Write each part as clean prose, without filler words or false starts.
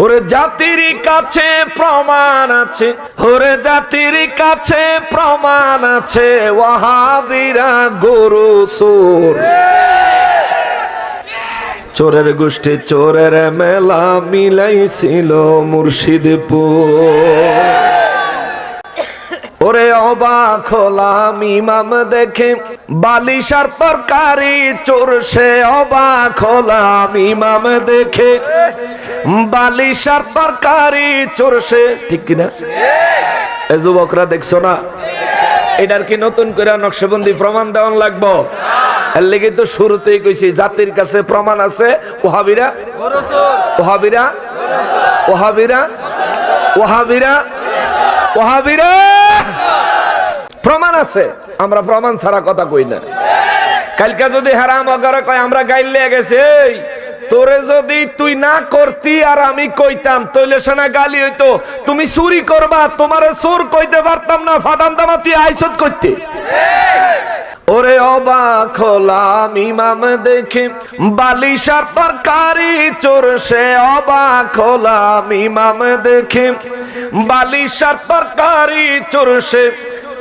ওরে জাতির কাছে প্রমাণ আছে, ওরে জাতির কাছে প্রমাণ আছে, ওয়াহাবিরা গরু চোর। চোরের গোষ্ঠী চোরের মেলা মিলাইছিল মুর্শিদপুর। ওরে অবাক হলাম ইমাম দেখে বালিশার তরকারি চোরসে, অবাক হলাম ইমাম দেখে বালিশার তরকারি চোরসে। ঠিক কিনা? এই যুবকরা দেখছো না, এটার কি নতুন করে নকশবন্দি প্রমাণ দেওয়ান লাগবো? এর লেগে তো শুরুতেই কইছি জাতির কাছে প্রমাণ আছে, ওহাবিরা ওহাবিরা ওহাবিরা ওহাবিরা ওহাবিরা প্রমাণ আছে। আমরা প্রমাণ ছাড়া কথা কই না। কালকে যদি হারাম অগরে কয় আমরা গাইলে গেছে, এই তোরে যদি তুই না করতি আর আমি কইতাম তইলে শোনা গালি হইতো। তুমি চুরি করবা, তোমারে চোর কইতে পারতাম না, ফাদাম দামা তুই আইসত করতে। ওরে অবাক হলাম ইমাম দেখে বালিশার তরকারি চোরসে, অবাক হলাম ইমাম দেখে বালিশার তরকারি চোরসে।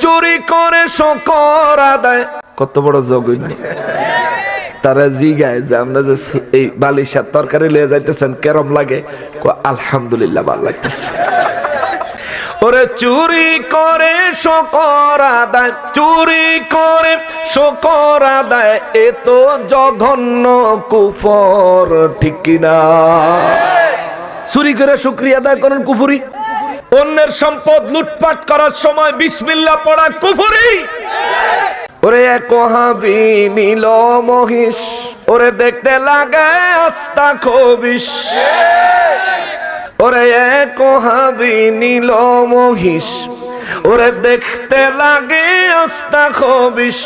চুরি করে শকর আদায়, কত বড় জগই নাই। তারা জিগায় যে আমরা যে এই বালিশার তরকারি লিয়ে যাইতেছেন কেরম লাগে? আলহামদুলিল্লাহ ভালো লাগতেছে। ওরে চুরি করে শকর আদায়, চুরি করে শকর আদায়, এ তো জঘন্য কুফর। ঠিক কিনা? চুরি করে শুকরিয়া আদায় করেন কুফরি। অন্যের সম্পদ লুটপাট করার সময় বিসমিল্লাহ পড়া কুফরি। ওরে এক ওহাবি নীল মহিষ, ওরে দেখতে লাগে আস্তা খবিশ। ওরে এক ওহাবি নীল মহিষ, ওরে দেখতে লাগে আস্তা খবিশ।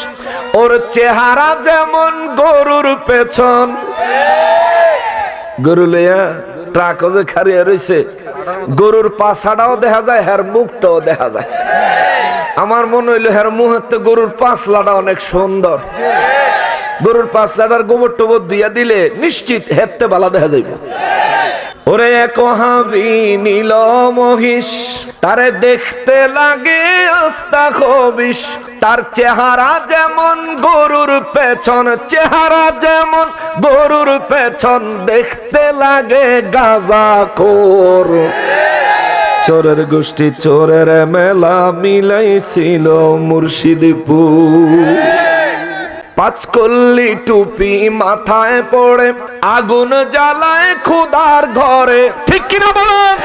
ওর চেহারা যেমন গরুর পেছন। গরু লইয়া ট্রাক যে খারিয়া রইছে, গরুর পাছাটাও দেখা যায়, হের মুখটাও দেখা যায়। আমার মনে হইলো হের মুহূর্তে গরুর পাছলাটা অনেক সুন্দর। গরুর পাছলাটার গোবর টোবর দিয়া দিলে নিশ্চিত হেরতে ভালো দেখা যাইব। ওরে এক ওহাবি নীল মহিষ, তারে দেখতে লাগে আস্তা খবিশ। তার চেহারা যেমন গরুর পেছন, চেহারা যেমন গরুর পেছন, দেখতে লাগে গাঁজাখোর। চোরের গোষ্ঠী চোরের মেলা মিলাইছিল মুর্শিদপুর। পাঁচকল্লি টুপি মাথায় পড়ে আগুন জ্বালায় খোদার ঘরে। ঠিক কিনা বলেন?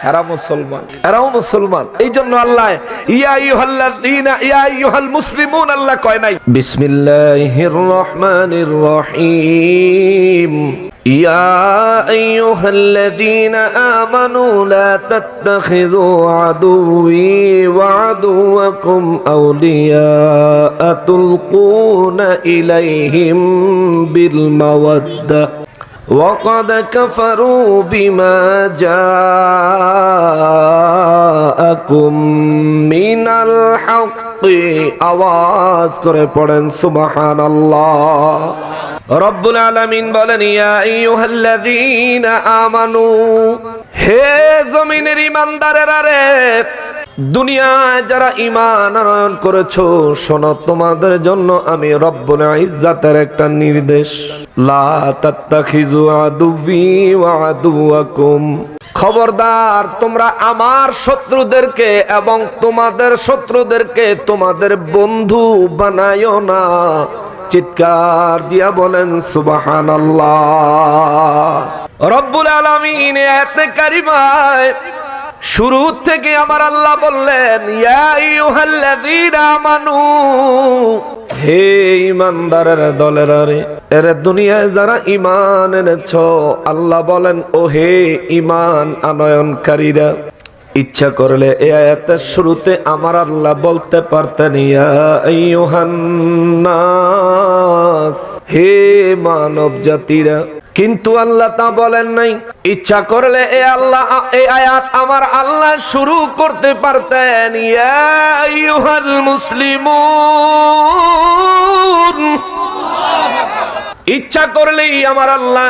এরা মুসলমান, এরাও মুসলমান। এই জন্য আল্লাহ ইয়া আইয়ুহাল্লাযীনা ইয়া আইয়ুহাল মুসলিমুন আল্লাহ কয় নাই বিসমিল্লাহির রহমানির রহিম ইয়া আইয়ুহাল্লাযীনা আমানু লা তাত্তাখিযু আদুওয়ি ওয়া আদুওয়াকুম আওলিয়া তুলকুনা ইলাইহিম বিল মাওয়াদ্দা وقد كفروا بما جاءكم من الحق আওয়াজ করে পড়েন সুবহানাল্লাহ। রব্বুল আলামিন বলেন ইয়া আইয়ুহাল্লাযীনা আমানু, হে জমিনের ঈমানদারেরা রে, দুনিয়ায় যারা ঈমান আনয়ন করেছো, শোনো তোমাদের জন্য আমি রব্বুল ইজ্জাতের একটা নির্দেশ। লা তাত্তাখিযু আদুওয়ি ওয়া আদুওয়াকুম, খবরদার তোমরা আমার শত্রুদেরকে এবং তোমাদের শত্রুদেরকে তোমাদের বন্ধু বানায়ো না। চিৎকার দিয়া বলেন সুবহানাল্লাহ। রব্বুল আলামিন আয়াতে কারিমায় শুরু থেকে আমার আল্লাহ বললেন ইয়া আইয়ুহাল্লাযীনা আমানু, হে ঈমানদারের দলেরা রে, এরে দুনিয়ায় যারা ঈমান এনেছো, আল্লাহ বলেন ও হে ঈমান আনয়নকারীরা। ইচ্ছা করলে এই আয়াতের শুরুতে আমার আল্লাহ বলতে পারতেন ইয়া আইয়ুহান নাস, হে মানব জাতিরা, কিন্তু আল্লাহ তা বলেন নাই। ইচ্ছা করলে এই আয়াত আমার আল্লাহ শুরু করতে পারতেন ইয়া আইয়ুহাল মুসলিমুন, ইচ্ছা করলেই আমার আল্লাহ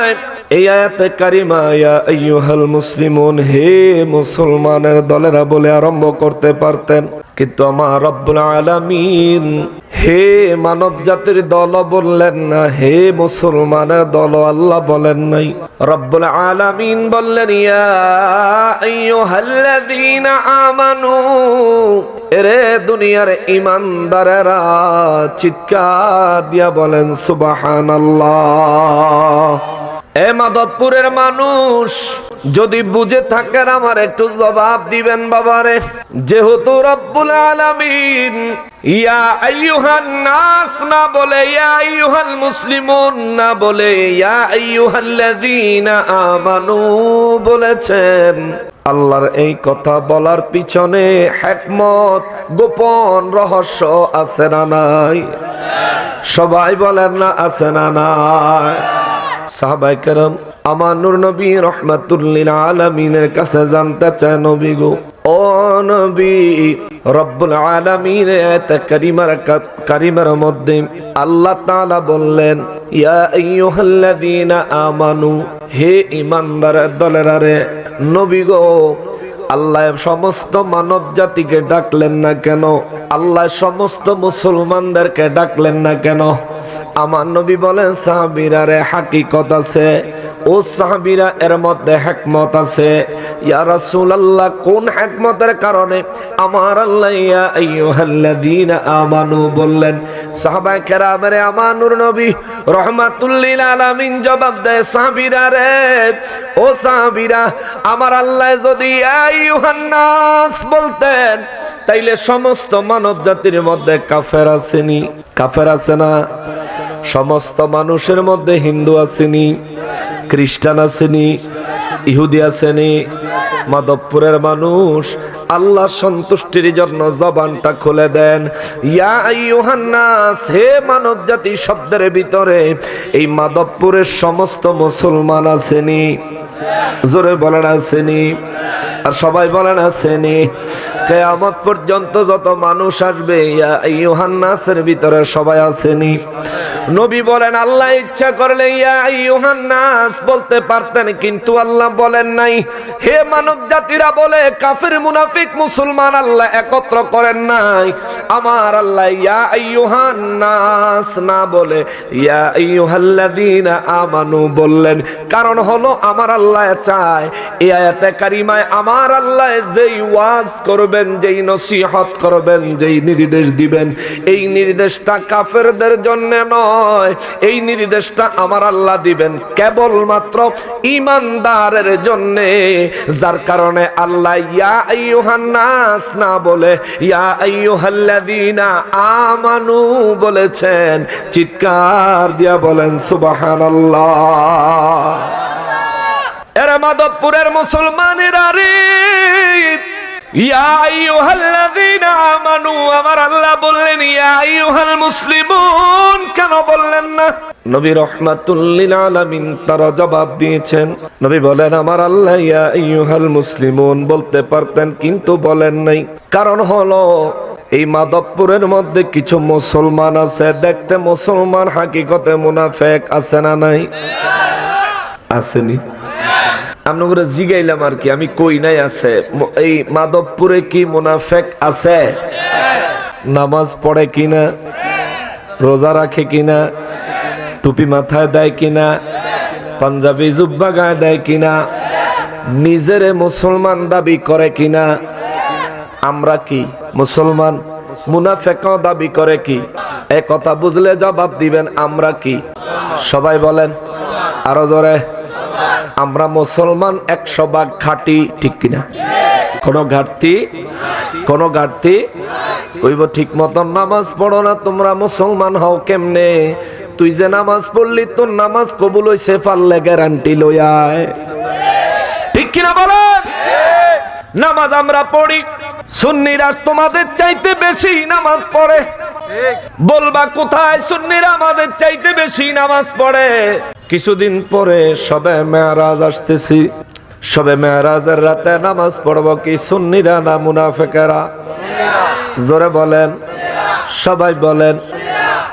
এই আয়াতে কারিমা ইয়া আইয়ুহাল মুসলিমুন, হে মুসলমানের দলেরা বলে আরম্ভ করতে পারতেন, কিন্তু আমার রব্বুল আলামিন হে মানব জাতির দল বললেন না, হে মুসলমানের দল আল্লাহ বলেন নাই। রব্বুল আলামিন বললেন ইয়া আইয়ুহাল্লাযীনা আমানু, এরে দুনিয়ার ঈমানদারেরা, চিৎকার দিয়া বলেন সুবহানাল্লাহ। এ মাধবপুরের মানুষ যদি বুঝে থাকেন আমার একটু জবাব দিবেন বাবারে। যেহেতু রব্বুল আলামিন ইয়া আইয়ুহান নাস না বলে ইয়া আইয়ুহাল মুসলিমুন না বলে ইয়া আইয়ুহাল্লাযীনা আমানু বলেছেন, আল্লাহর এই কথা বলার পিছনে হিকমত, গোপন রহস্য আছে না নাই? সবাই বলেন না আছে না নাই? সাহাবায়ে কেরাম আমার নূর নবী রাহমাতুল আলামিনের কাছে জানতে চায়, নবী গো, ও নবী, রব্বুল আলামিন আয়াত কারিমার মধ্যে আল্লাহ তাআলা বললেন ইয়া আইয়ুহাল্লাযীনা আমানু, হে ঈমানদারের দলেরা রে, নবী গো, আল্লাহ সমস্ত মানব জাতিকে ডাকলেন না কেন? আল্লাহ সমস্ত মুসলমানদেরকে ডাকলেন না কেন? আমার নবী বলেন সাহাবীরা রে, হাকিকত আছে, ও সাহাবীরা, এর মধ্যে হিকমত আছে। ইয়া রাসূলুল্লাহ, কোন হিকমতের কারণে আমার আল্লাহ ইয়া আইয়ুহাল্লাযীনা আমানু বললেন? সাহাবায়ে কেরামের আমার নূর নবী রাহমাতুল লিল আলামিন জবাব দেয়, সাহাবীরা রে, ও সাহাবীরা, আমার আল্লাহ যদি ইয়া আইয়ুহান নাস বলতেন তাইলে সমস্ত মানব জাতির মধ্যে কাফের আসেনি? কাফের আছে না? সমস্ত মানুষের মধ্যে হিন্দু আসেনি, খ্রিস্টান আসেনি, ইহুদি আসেনি? মাধবপুরের মানুষ আল্লাহ সন্তুষ্টির জন্য জবানটা খুলে দেন, ইয়া আইয়ুহান নাস, হে মানব জাতি শব্দের ভিতরে এই মাধবপুরের সমস্ত মুসলমান আসেনি? জোরে বলেন আসেনি? আর সবাই বলেন আসেনি? কিয়ামত পর্যন্ত যত মানুষ আসবে ইয়া আইয়ুহান নাসের ভিতরে সবাই আসেনি? নবী বলেন আল্লাহ ইচ্ছা করলে ইয়া আইয়ুহান নাস বলতে পারতেন, কিন্তু আল্লাহ বলেন নাই। হে মানব জাতিরা বলে কাফির মুনাফিক মুসলমান আল্লাহ একত্র করেন নাই। আমার আল্লাহ ইয়া আইয়ুহান নাস না বলে ইয়া আইয়ুহাল্লাযীনা আমানু বললেন। কারণ হলো আমার আল্লাহ চায় এই আয়াতে কারিমায় আমার আল্লাহ যেই ওয়াজ করবেন, যেই নসিহত করবেন, যেই নির্দেশ দিবেন, এই নির্দেশটা কাফেরদের জন্য নয়, এই নির্দেশটা আমার আল্লাহ দিবেন কেবলমাত্র ঈমানদারের জন্য। যার কারণে আল্লাহ ইয়া আইয়ুহান নাস না বলে ইয়া আইয়ুহাল্লাযীনা আমানু বলেছেন। চিৎকার দিয়া বলেন সুবহানাল্লাহ। এরে মাধবপুরের মুসলমানেরা রে, ইয়া আইয়ুহাল্লাযীনা আমানু, আমার আল্লাহ বললেন ইয়া আইয়ুহাল মুসলিমুন, কেন বললেন না? নবী রাহমাতুল লিল আলামিন তারা জবাব দিয়েছেন। নবী বলেন আমার আল্লাহ ইয়া আইয়ুহাল মুসলিমুন বলতে পারতেন, কিন্তু বলেন নাই। কারণ হলো এই মাধবপুরের মধ্যে কিছু মুসলমান আছে, দেখতে মুসলমান, হাকিকতে মুনাফিক আছে না নাই? আসেনি? আপনাকে জিগাইলাম আর কি, আমি কই নাই আছে। এই মাধবপুরে কি মুনাফিক আছে? নামাজ পড়ে কিনা, রোজা রাখে কিনা, টুপি মাথায় দেয় কিনা, পাঞ্জাবি জুব্বা গায়ে দেয় কিনা, নিজেরে মুসলমান দাবি করে কিনা? আমরা কি মুসলমান? মুনাফিকও দাবি করে কি? এ কথা বুঝলে জবাব দিবেন আমরা কি? সবাই বলেন আরো জোরে। আমরা মুসলমান 100 ভাগ খাঁটি, ঠিক কিনা? কোনো ঘাটতি কইব ঠিক মতন নামাজ পড়ো না, তোমরা মুসলমান হও কেমনে? তুই যে নামাজ পড়লি তোর নামাজ কবুল হইছে পারলে গ্যারান্টি লই আয়, ঠিক কিনা বলেন? নামাজ আমরা পড়ি, সুন্নিরা তোমাদের চাইতে বেশি নামাজ পড়ে। বলবা কোথায়? সুন্নিরা আমাদের চাইতে বেশি নামাজ পড়ে। কিছুদিন পরে শবে মেরাজ আসতেছি, শবে মেরাজের রাতে নামাজ পড়ব কি সুন্নিরা না মুনাফিকেরা? জোরে বলেন, সবাই বলেন।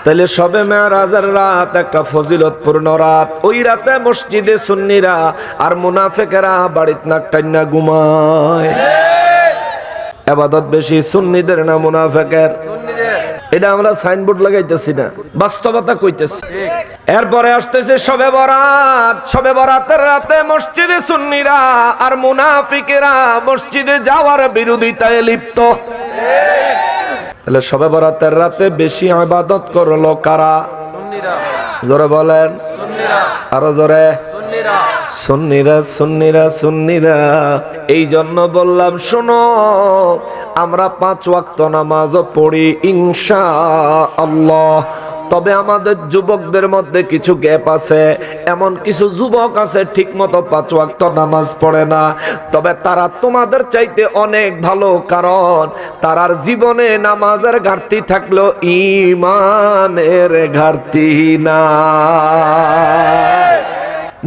তাহলে শবে মেরাজের রাত একটা ফজিলতপূর্ণ রাত। ওই রাতে মসজিদে সুন্নিরা আর মুনাফিকেরা বাড়িতে নাকটাইনা ঘুমায়। ইবাদত বেশি সুন্নিদের না মুনাফিকের? এটা আমরা সাইনবোর্ড লাগাইতেছি না, বাস্তবতা কইতেছি। এরপরে আসতেছে শবে বরাত। শবে বরাতের রাতে মসজিদে সুন্নিরা আর মুনাফিকেরা মসজিদে যাওয়ার বিরোধিতায় লিপ্ত। তাহলে শবে বরাতের রাতে বেশি ইবাদত করলো কারা? জোরে বলেন, আরো জোরে। সুন্নিরা সুন্নিরা সুন্নিরা। এই জন্য বললাম শোনো, আমরা 5 ওয়াক্ত নামাজও পড়ি ইনশাআল্লাহ। তবে আমাদের যুবকদের মধ্যে কিছু গ্যাপ আছে। এমন কিছু যুবক আছে ঠিক মতো 5 ওয়াক্ত নামাজ পড়ে না। তবে তারা তোমাদের চাইতে অনেক ভালো, কারণ তারার জীবনে নামাজের ঘাটতি থাকলো, ঈমানের ঘাটতি না।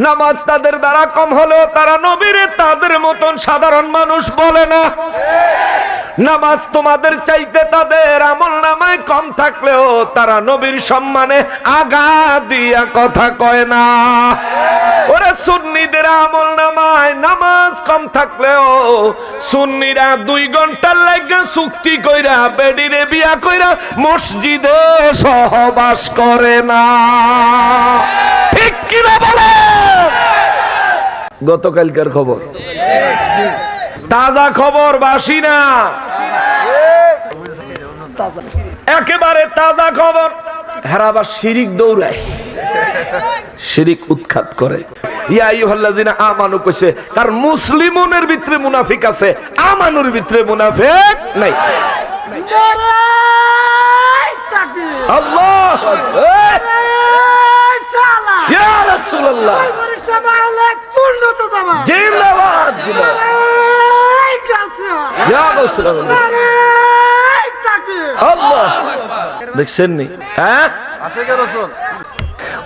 নামাজ তাদের দ্বারা কম হলেও তারা নবীরে তাদের মতন সাধারণ মানুষ বলে না। নামাজ তোমাদের চাইতে তাদের আমল নামায় কম থাকলেও তারা নবীর সম্মানে আগা দিয়া কথা কয় না। ওরা সুন্নিদের আমল নামায় নামাজ কম থাকলেও সুন্নিরা 2 ঘন্টার লাগা চুক্তি কইরা বেডিরে বিয়া কইরা মসজিদে সহবাস করে না। ঠিক কিনা বলে? গতকালকার খবর, তাজা খবর, বাসি না, একেবারে তাজা খবর। হেরাবার শিরিক দৌড়ায়, শিরিক উৎখাত করে। ইয়া আইয়ুহাল্লাযিনা আমানু কইছে, কারণ মুসলিমনের ভিতরে মুনাফিক আছে, আমানুর ভিতরে মুনাফিক নাই। আল্লাহু আকবার, ইয়া রাসূলুল্লাহ, জিন্দাবাদ ইয়া রাসূলুল্লাহ। আল্লাহ, দেখছেন নি? হ্যাঁ,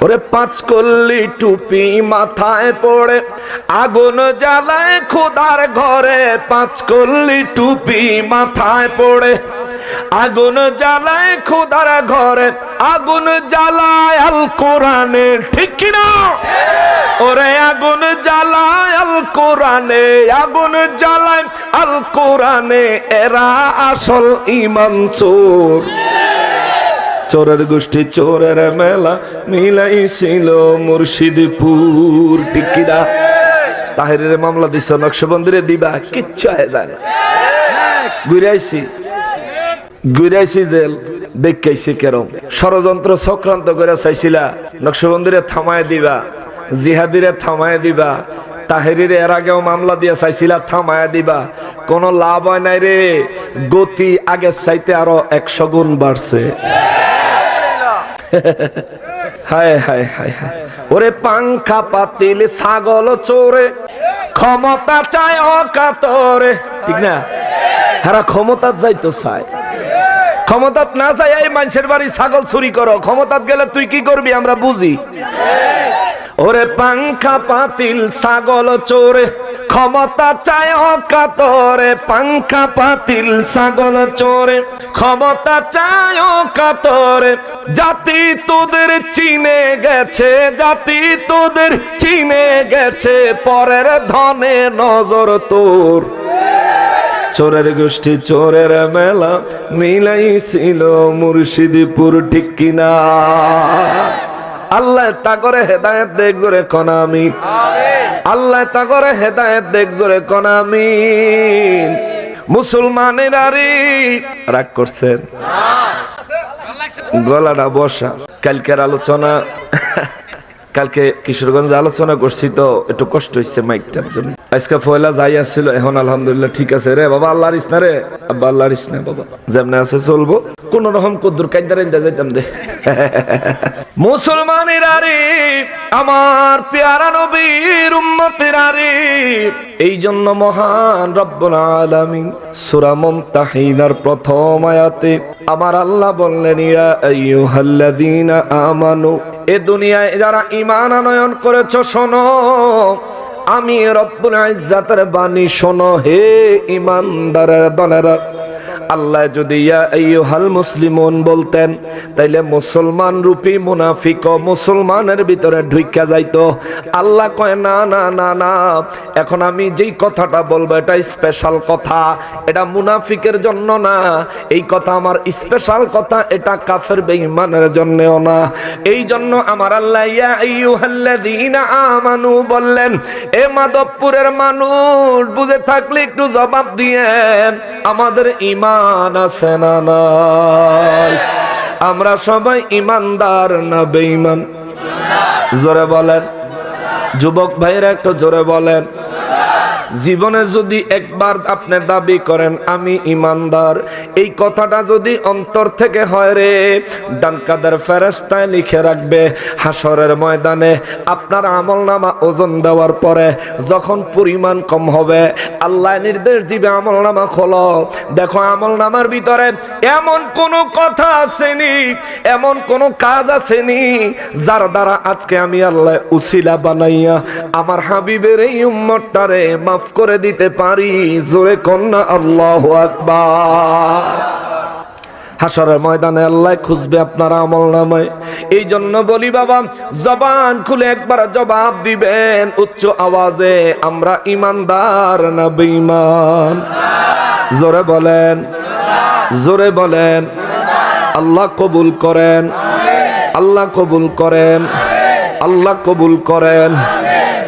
ওরে 5 কল্লি টুপি মাথায় পড়ে আগুন জ্বালায় খোদার ঘরে। 5 কল্লি টুপি মাথায় পড়ে আগুন জ্বালায় খোদার ঘরে। আগুন জ্বালায় আল কোরআনে, ঠিক কিনা? ওরে আগুন জ্বালায় আল কোরআনে, আগুন জ্বালায় আল কোরআনে। এরা আসল ঈমান চোর। চোরের গোষ্ঠী চোরের মেলা মিলাইছিল মুর্শিদপুর, ঠিক কিনা? তাহেরের মামলা দিছ, নকশবন্দিরে দিবা, কিচ্ছু হয় যায় না। ঘুরাইছি জেল, দেখাইছি কেরম ষড়যন্ত্র চক্রান্ত করে চাইছিলা নকশবন্দিরে থামায় দিবা, জিহাদিরে থামায় দিবা, তাহেরিরে এর আগেও মামলা দিয়ে চাইছিলা থামায় দিবা, কোন লাভ হয় নাই রে। গতি আগের চাইতে আরো 100 গুণ বাড়ছে। হায় হায় হায় হায়। ওরে পাংখা পাতিল ছাগল চোরে ক্ষমতা চায় অকাতরে, ঠিক না? হারা ক্ষমতা যাইতো চায়, ক্ষমতাত না চাই এই মানুষের বাড়ি ছাগল চুরি করো। ক্ষমতাত গেলে তুই কি করবি আমরা বুঝি। ওরে পাংখা পাতিল ছাগল চোরে ক্ষমতা চায় অকাতরে। পাংখা পাতিল ছাগল চোরে ক্ষমতা চায় অকাতরে। জাতি তোদের চিনে গেছে, জাতি তোদের চিনে গেছে, পরের ধনে নজর তোর। চোরের গোষ্ঠী চোরের মেলা মিলাইছিল মুর্শিদপুর, ঠিক কিনা? আল্লাহ তা করে হেদায়েত দেখ জোরে কোন আমিন। আল্লাহ তা করে হেদায়েত দেখ জোরে কোন আমিন। মুসলমানের আরে রাগ করছেন, গলাটা বসা। কালকের আলোচনা, কালকে কিশোরগঞ্জে আলোচনা করছি তো একটু কষ্ট হচ্ছে মাইকটার জন্য। আজকে পয়লা যাই আসছিল, এখন আলহামদুলিল্লাহ ঠিক আছে রে বাবা। আল্লাহর ইসনা রে আব্বা, আল্লাহর ইসনা বাবা, যেমন আছে চলবো। কোন রকম কদ্দুর কাইদার ইন্দা যাইতাম দে। মুসলমানের আরে, আমার পেয়ারা নবীর উম্মতের আরে, এই জন্য মহান রব্বুল আলামিন সূরা মুমতাহিনার প্রথম আয়াতে আমার আল্লাহ বললেন, ইয়া আইয়ুহাল্লাযীনা আমানু, এ দুনিয়ায় যারা ঈমান আনয়ন করেছো শোনো, আমি রব্বুল ইজ্জাতের বাণী শোনো হে ঈমানদারের দলেরা। আল্লাহ যদি ইয়া আইয়ুহাল মুসলিমুন বলতেন, তাইলে মুসলমান রূপী মুনাফিক মুসলমানের ভিতরে ঢুইকা যাইতো। আল্লাহ কয় না না না না, এখন আমি যেই কথাটা বলবো এটা স্পেশাল কথা, এটা মুনাফিকের জন্য না, এই কথা আমার স্পেশাল কথা, এটা কাফের বেঈমানের জন্যও না। এই জন্য আমার আল্লাহ ইয়া আইয়ুহাল্লাযীনা আমানু বললেন। এ মাধবপুরের মানুষ বুঝে থাকলে একটু জবাব দিয়েন, আমাদের ঈমান আছে না নাই? আমরা সবাই ঈমানদার না বেঈমান? জোরে বলেন যুবক ভাইরা, একটু জোরে বলেন। জীবনে যদি একবার আপনি দাবি করেন আমি ঈমানদার, এই কথাটা যদি অন্তর থেকে হয় রে, ডানকাদের ফেরেশতায় লিখে রাখবে হাসরের ময়দানে আপনার আমলনামা ওজন দেওয়ার পরে যখন পরিমাণ কম হবে, আল্লাহ নির্দেশ দিবে আমলনামা খোলো, দেখো আমলনামার ভিতরে এমন কোন কথা আসেনি, এমন কোন কাজ আসেনি যার দ্বারা আজকে আমি আল্লাহ উসিলা বানাইয়া আমার হাবিবের এই উম্মতটারে মাফ করে দিতে পারি। জোরে কন্যা আল্লাহু আকবার। হাসরের ময়দানে আল্লাহ খুঁজবে আপনার আমলনামায়। এই জন্য বলি বাবা, জবান খুলে একবার জবাব দিবেন উচ্চ আওয়াজে, আমরা ঈমানদার না বেঈমান? জোরে বলেন, জোরে বলেন। আল্লাহ কবুল করেন, আল্লাহ কবুল করেন, আল্লাহ কবুল করেন।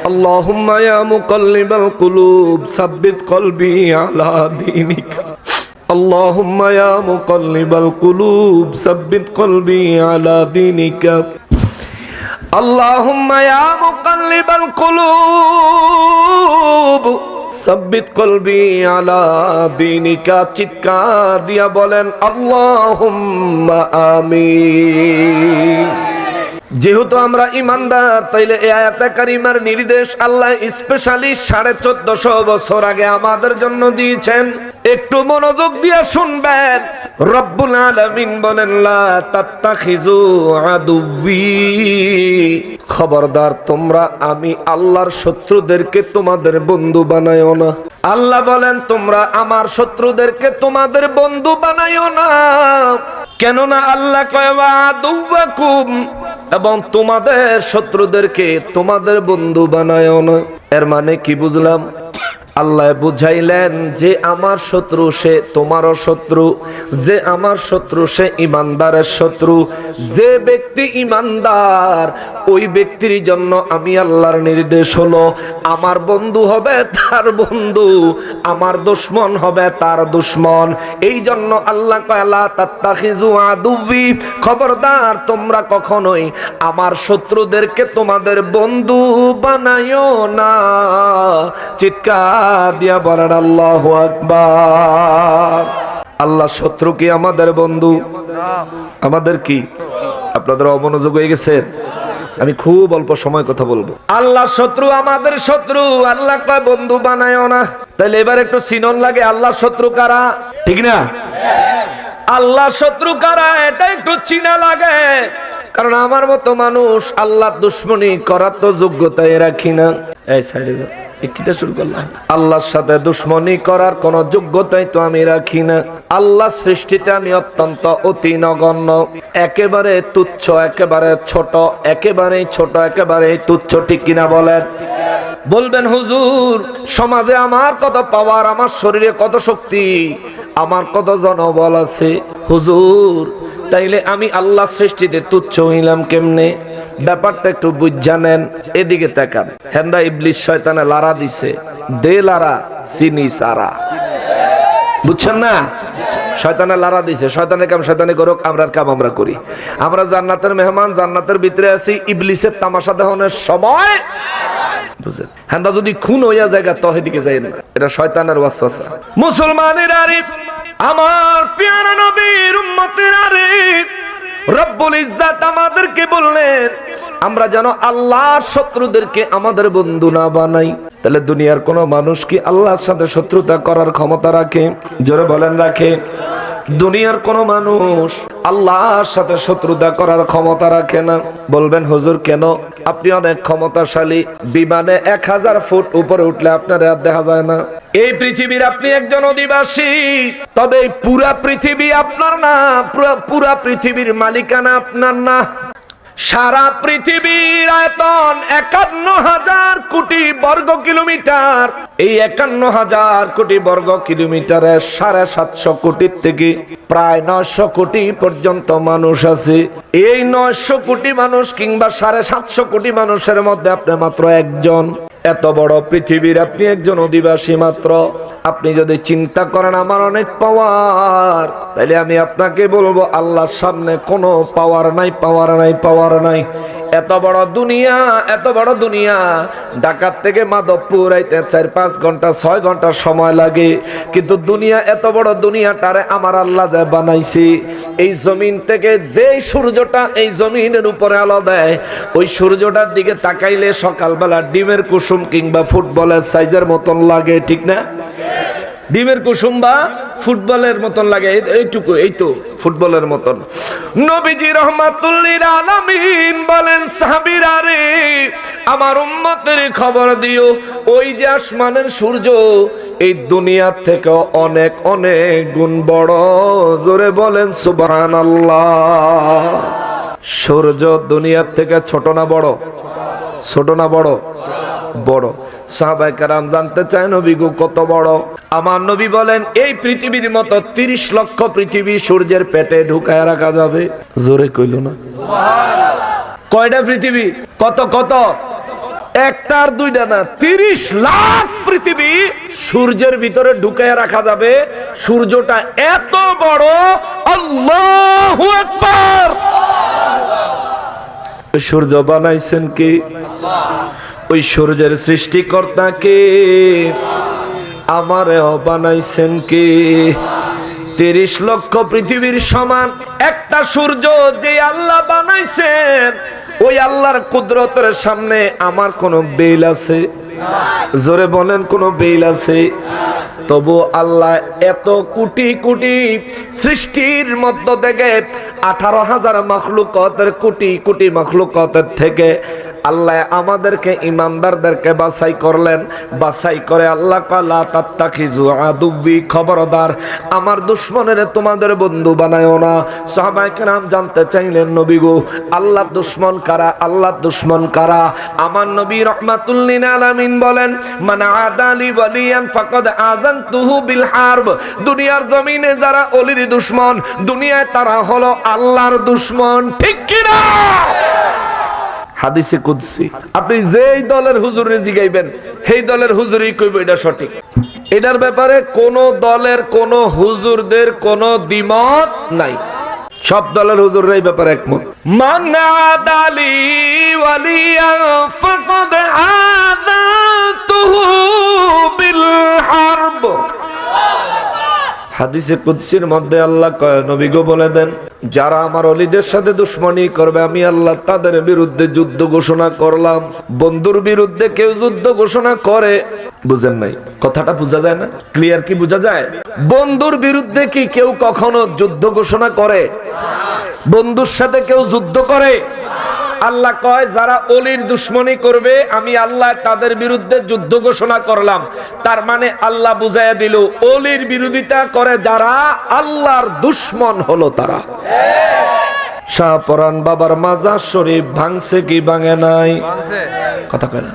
আল্লাহুম্মা ইয়া মুকাল্লিবাল কুলুব সাব্বিত কলবি আলা দীনিকা। আল্লাহুম্মা ইয়া মুকাল্লিবাল কুলুব সাব্বিত কলবি আলা দীনিকা। আল্লাহুম্মা ইয়া মুকাল্লিবাল কুলুব সাব্বিত কলবি আলা দীনিকা। চিৎকার দিয়া বলেন আল্লাহুম্মা আমিন। যেহেতু আমরা ঈমানদার, তাইলে এই আয়াতে কারিমার নির্দেশ আল্লাহ স্পেশালি 1450 বছর আগে আমাদের জন্য দিয়েছেন। একটু মনোযোগ দিয়ে শুনবেন। রব্বুল আলামিন বলেন লা তাত্তাখিযু আদুওয়ি, খবরদার তোমরা আমি আল্লাহর শত্রুদেরকে তোমাদের বন্ধু বানায়ো না। আল্লাহ বলেন তোমরা আমার শত্রুদেরকে তোমাদের বন্ধু বানায়ো না। কেননা আল্লাহ কয় ওয়া আদুওয়াকুম, এবং তোমাদের শত্রুদেরকে তোমাদের বন্ধু বানায়ো না। এর মানে কি বুঝলাম? আল্লাহ বুঝাইলেন যে আমার শত্রু সে তোমারও শত্রু, যে আমার শত্রু সে ঈমানদারের শত্রু। যে ব্যক্তি ঈমানদার ওই ব্যক্তির জন্য আমি আল্লাহর নির্দেশ হলো আমার বন্ধু হবে তার বন্ধু, আমার দুশমন হবে তার দুশমন। এই জন্য আল্লাহ কয় লা তাত্তাখিযু আদুওয়ি, খবরদার তোমরা কখনোই আমার শত্রুদেরকে তোমাদের বন্ধু বানায়ো না। চিৎকার দিয়া বলেন আল্লাহু আকবার। আল্লাহ শত্রু কি আমাদের বন্ধু? আমাদের কি? আপনাদের অমনোযোগ হয়ে গেছে? আমি খুব অল্প সময় কথা বলবো। আল্লাহ শত্রু আমাদের শত্রু, আল্লাহ কয় বন্ধু বানায়ও না। তাহলে এবার একটু চিনন লাগে আল্লাহ শত্রু কারা, ঠিক না? আল্লাহ শত্রু কারা এটা একটু চিনা লাগে, কারণ আমার মতো মানুষ আল্লাহ দুশ্মনী করার তো যোগ্যতাই রাখি না। এই সাইডে যাও, শুরু করলাম। আল্লাহর সাথে দুশ্মনী করার কোন যোগ্যতাই তো আমি রাখি না। আল্লাহ সৃষ্টিতে আমি অত্যন্ত অতি নগণ্য, একেবারে তুচ্ছ, একেবারে ছোট, একেবারেই ছোট, একেবারেই তুচ্ছ, ঠিক কিনা বলেন? বলবেন হুজুর সমাজে আমার কত পাওয়ার, আমার শরীরে কত শক্তি, আমার কত জনবল আছে। হুজুর তাইলে আমি আল্লাহ সৃষ্টিতে তুচ্ছ হইলাম কেমনে? ব্যাপারটা একটু বুঝা নেন। এদিকে তাকান। হেন্দা ইবলিস শয়তানে লারা দিছে, দে লারা চিনি সারা, বুঝছেন না? শয়তানে লারা দিছে। শয়তানের কাম শয়তানি করুক, আমরার কাম আমরা করি। আমরা জান্নাতের মেহমান, জান্নাতের ভিতরে আছি, ইবলিসের তামাশা দেখানোর সময় বুঝেন। হেন্দা যদি খুন হইয়া জায়গা তো এদিকে যাই না, এটা শয়তানের ওয়াসওয়াসা। মুসলমানের আরিফ, আমার প্যারা নবীর উম্মতের আরিফ, রব্বুল ইজ্জাত আমাদেরকে বললেন আমরা যেন আল্লাহর শত্রুদেরকে আমাদের বন্ধু না বানাই। তাহলে দুনিয়ার কোন মানুষ কি আল্লাহর সাথে শত্রুতা করার ক্ষমতা রাখে? জোরে বলেন রাখে? দুনিয়ার কোন মানুষ আল্লাহর সাথে শত্রুতা করার ক্ষমতা রাখে না। বলবেন হুজুর কেন? আপনি অনেক ক্ষমতাশালী, বিমানে 1000 ফুট উপরে উঠলে আপনার আর দেখা যায় না। এই পৃথিবীর আপনি একজন অধিবাসী, তবে পুরা পৃথিবী আপনার না, পুরা পৃথিবীর মালিকানা আপনার না। সারা পৃথিবীর আয়তন 51,000 কোটি বর্গ কিলোমিটার। এই 51,000 কোটি বর্গ কিলোমিটারে 750 কোটির থেকে প্রায় 900 কোটি পর্যন্ত মানুষ আছে। এই 900 কোটি মানুষ কিংবা 750 কোটি মানুষের মধ্যে আপনি মাত্র একজন। এত বড় পৃথিবীর আপনি একজন অধিবাসী মাত্র। আপনি যদি চিন্তা করেন আমার অনেক পাওয়ার, তাহলে আমি আপনাকে বলবো আল্লাহর সামনে কোনো পাওয়ার নাই, পাওয়ার নাই, পাওয়ার নাই। এত বড় দুনিয়া, এত বড় দুনিয়া, ঢাকা থেকে মাধবপুর আইতে 4-5 ঘন্টা 6 ঘন্টা সময় লাগে। কিন্তু দুনিয়া, এত বড় দুনিয়াটারে আমার আল্লাহ যা বানাইছে, এই জমিন থেকে যে সূর্যটা এই জমিনের উপরে আলো দেয়, ওই সূর্যটার দিকে তাকাইলে সকালবেলা ডিমের কুসুম কিংবা ফুটবলের সাইজের মতন লাগে, ঠিক না? ডিমের কুসুম বা ফুটবলের মতন লাগে, এইটুকু, এই তো ফুটবলের মতন। নবীজি রাহমাতুল লিল আলামিন বলেন, সাহাবীরা রে, আমার উম্মতের খবর দিও, ওই যে আসমানের সূর্য এই দুনিয়ার থেকে অনেক অনেক গুণ বড়। জোরে বলেন সুবহানাল্লাহ। সূর্য দুনিয়ার থেকে ছোট না বড়? ছোট না বড়? বড়। সাহাবায়ে কেরাম জানতে চায় নবী গো কত বড়? আমার নবী বলেন, এই পৃথিবীর মতো 30 লক্ষ পৃথিবী সূর্যের পেটে ঢুকায় রাখা যাবে। জোরে কইল না সুবহানাল্লাহ। কয়টা পৃথিবী? কত কত? একটা আর দুইটা না, 30 লাখ পৃথিবী সূর্যের ভিতরে ঢুকায় রাখা যাবে। সূর্যটা এত বড়। আল্লাহু আকবার। সূর্য বানাইছেন কে? ওই সূর্যের সৃষ্টিকর্তা কে? আমারেও বানাইছেন কে? 30 লক্ষ পৃথিবীর সমান একটা সূর্য যে আল্লাহ বানাইছেন, ওই আল্লাহর কুদরতের সামনে আমার কোনো বেল আছে? জোরে বলেন, কোনো বেল আছে? তবু আল্লাহ এত কোটি কোটি সৃষ্টির মধ্য থেকে 18,000 মাখলুকাতের কোটি কোটি মাখলুকাতের থেকে আল্লাহ আমাদেরকে ইমানদারদেরকে বাছাই করলেন। বাছাই করে আল্লাহ কালা তাত্তাখিজু আদুব্বি, খবরদার আমার দুশমনের তোমাদের বন্ধু বানায়ও না। সাহাবায়ে কেরাম জানতে চাইলেন, নবী গো আল্লাহর দুশমন কারা? আল্লাহর দুশমন কারা? আমার নবী রাহমাতুল লিল আলামিন বলেন, মান আদালি ওয়ালিয়ান ফাকাদ আযানতুহু বিল হারব। দুনিয়ার জমিনে যারা ওলির দুশমন, দুনিয়ায় তারা হলো আল্লাহর দুশমন, ঠিক কি না? হাদিসে কুদসি। আপনি যেই দলের হুজুরে জিগাইবেন, সেই দলের হুজুরই কইব এটা সঠিক। এটার ব্যাপারে কোন দলের কোন হুজুরদের কোন দ্বিমত নাই। সব দলের হুজুররা এই ব্যাপারে একমত। মান আদালি ওয়ালিয়ান ফাকাদ আযানতুহু বিল হারব। হাদিসে কুদসির মধ্যে আল্লাহ কয়, নবী গো বলে দেন, যারা আমার ওলিদের সাথে দুশমনী করবে আমি আল্লাহ তাদের বিরুদ্ধে যুদ্ধ ঘোষণা করলাম। বন্ধুর বিরুদ্ধে কেউ যুদ্ধ ঘোষণা করে, বুঝেন নাই কথাটা? বোঝা যায় না? ক্লিয়ার কি বোঝা যায়? বন্ধুর বিরুদ্ধে কি কেউ কখনো যুদ্ধ ঘোষণা করে? বন্ধুর সাথে কেউ যুদ্ধ করে? আল্লাহ কয়, যারা ওলির দুশমনী করবে আমি আল্লাহ তাদের বিরুদ্ধে যুদ্ধ ঘোষণা করলাম। তার মানে আল্লাহ বুঝাইয়া দিল, ওলির বিরোধিতা করে যারা আল্লাহর দুশমন হলো তারা। শাহপরান বাবার মাজার শরীফ ভাঙছে কি ভাঙে নাই? কথা কয় না?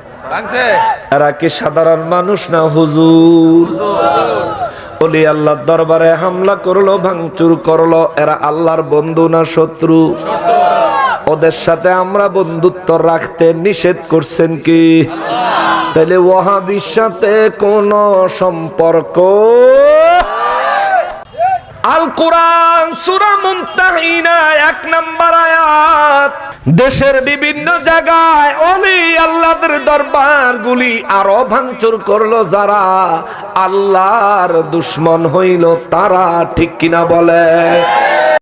এরা কি সাধারণ মানুষ না হুজুর? ওলি আল্লাহর দরবারে হামলা করলো, ভাঙচুর করলো, এরা আল্লাহর বন্ধু না শত্রু? ওদের সাথে আমরা বন্ধুত্ব রাখতে নিষেধ করছেন কি? তাহলে ওয়াহাবির সাথে কোন সম্পর্ক? আল কোরআন সূরা মুমতাহিনা 1 নম্বর আয়াত। দেশের বিভিন্ন জায়গায় ওলি আল্লাহর দরবারগুলি আরো ভাঙচুর করলো যারা আল্লাহর দুশমন হইল তারা, ঠিক কিনা বলে?